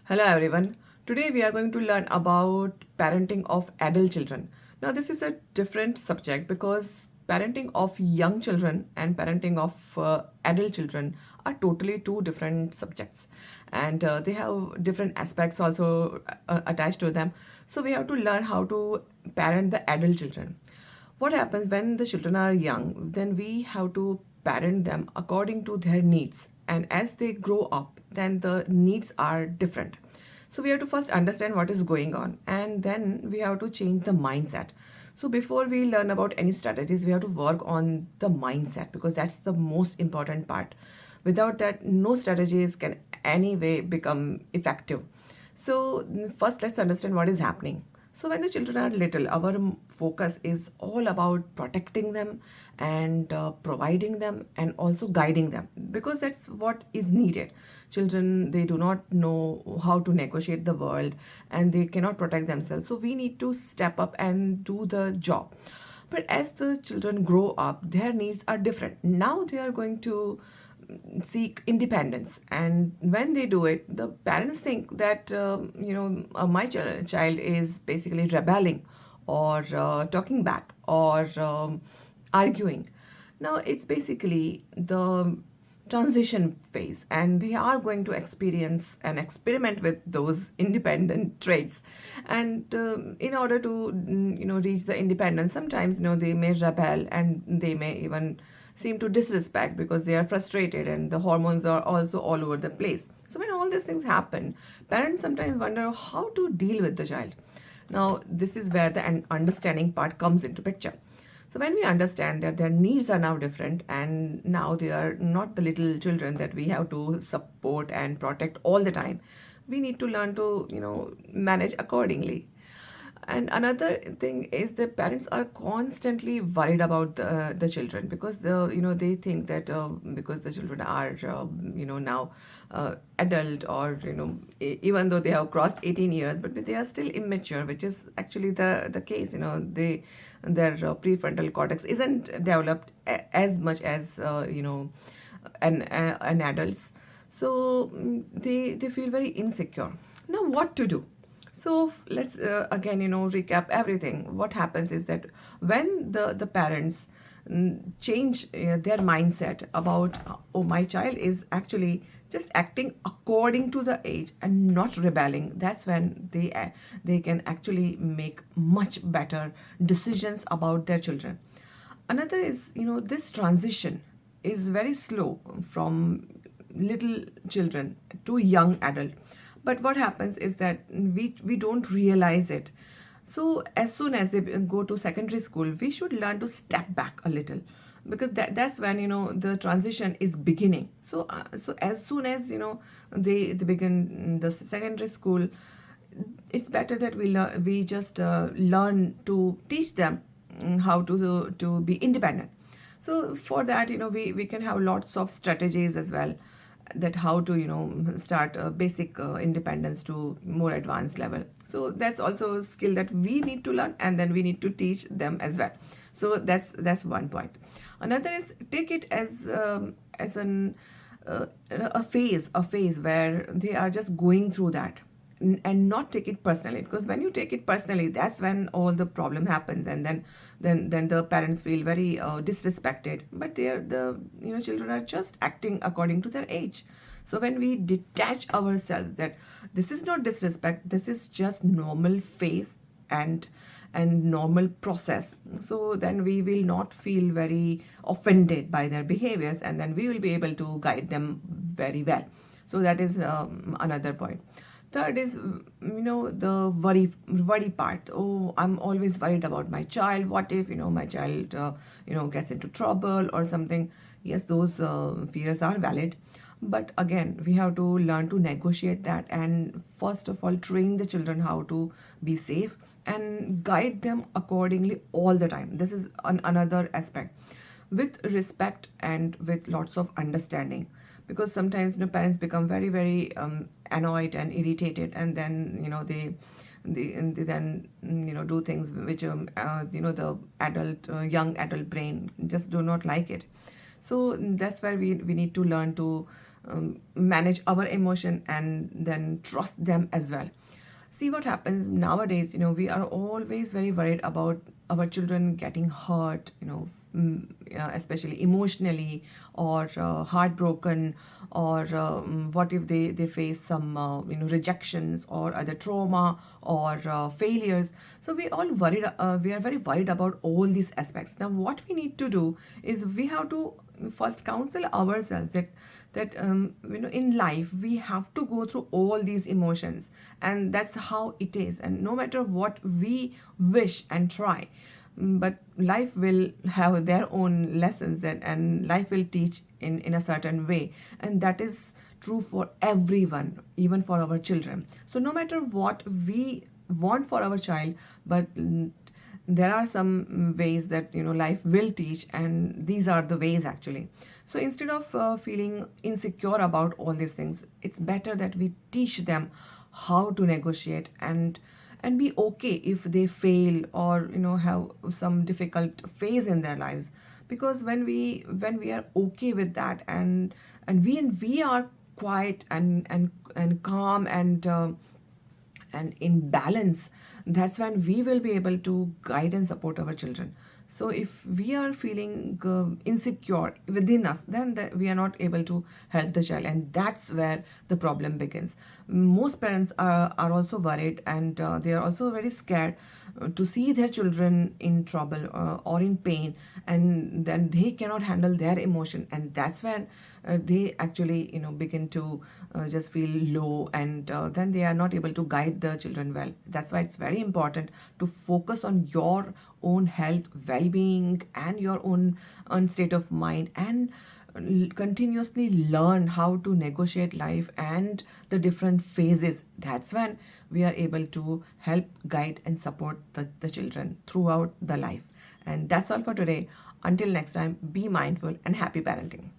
Hello everyone. Today we are going to learn about parenting of adult children. Now this is a different subject because parenting of young children and parenting of adult children are totally two different subjects, and they have different aspects also attached to them. So we have to learn how to parent the adult children. What happens when the children are young? Then we have to parent them according to their needs, and as they grow up, then the needs are different. So we have to first understand what is going on, and then we have to change the mindset. So before we learn about any strategies, we have to work on the mindset because that's the most important part. Without that, no strategies can anyway become effective. So first, let's understand what is happening. So when the children are little, our focus is all about protecting them and providing them and also guiding them because that's what is needed. Children, they do not know how to negotiate the world and they cannot protect themselves. So we need to step up and do the job. But as the children grow up, their needs are different. Now they are going to seek independence, and when they do it, the parents think that my child is basically rebelling or talking back or arguing. Now it's basically the transition phase, and they are going to experience and experiment with those independent traits. And in order to reach the independence, sometimes they may rebel and they may even seem to disrespect because they are frustrated and the hormones are also all over the place. So when all these things happen, parents sometimes wonder how to deal with the child. Now this is where the understanding part comes into picture. So when we understand that their needs are now different and now they are not the little children that we have to support and protect all the time, we need to learn to, manage accordingly. And another thing is that parents are constantly worried about the children because they think that because the children are now adult, or even though they have crossed 18 years, but they are still immature, which is actually the case. Their prefrontal cortex isn't developed as much as an adult's. So they feel very insecure. Now what to do? So let's again, recap everything. What happens is that when the parents change their mindset about, oh, my child is actually just acting according to the age and not rebelling, that's when they can actually make much better decisions about their children. Another is, this transition is very slow from little children to young adult. But what happens is that we don't realize it. So as soon as they go to secondary school, we should learn to step back a little because that's when the transition is beginning. So as soon as they begin the secondary school, it's better that we just learn to teach them how to be independent. So for that, we can have lots of strategies as well, that how to start basic independence to more advanced level. So that's also a skill that we need to learn, and then we need to teach them as well. So that's one point. Another is, take it as an a phase where they are just going through that, and not take it personally, because when you take it personally, that's when all the problem happens, and then the parents feel very disrespected, but the children are just acting according to their age. So when we detach ourselves that this is not disrespect, this is just normal phase and normal process, so then we will not feel very offended by their behaviors, and then we will be able to guide them very well. So that is another point. Third is, the worry part. Oh, I'm always worried about my child. What if, my child, gets into trouble or something? Yes, those fears are valid. But again, we have to learn to negotiate that, and first of all, train the children how to be safe and guide them accordingly all the time. This is another aspect, with respect and with lots of understanding, because sometimes parents become very very annoyed and irritated, and then they then do things which the young adult brain just do not like it. So that's where we need to learn to manage our emotion and then trust them as well. See what happens nowadays, we are always very worried about our children getting hurt, especially emotionally, or heartbroken, or what if they face some rejections or other trauma, or failures. So we are very worried about all these aspects. Now what we need to do is we have to first counsel ourselves that in life we have to go through all these emotions, and that's how it is, and no matter what we wish and try, but life will have their own lessons, and life will teach in a certain way, and that is true for everyone, even for our children. So no matter what we want for our child, but there are some ways that life will teach, and these are the ways actually. So instead of feeling insecure about all these things, it's better that we teach them how to negotiate, and be okay if they fail, or have some difficult phase in their lives. Because when we are okay with that, and we are quiet and calm, and in balance, that's when we will be able to guide and support our children. So if we are feeling insecure within us, then we are not able to help the child, and that's where the problem begins. Most parents are also worried, and they are also very scared to see their children in trouble, or in pain, and then they cannot handle their emotion, and that's when they actually begin to just feel low, and then they are not able to guide the children well. That's why it's very important to focus on your own health, well-being, and your own state of mind, and continuously learn how to negotiate life and the different phases. That's when we are able to help guide and support the children throughout the life. And that's all for today. Until next time, be mindful and happy parenting.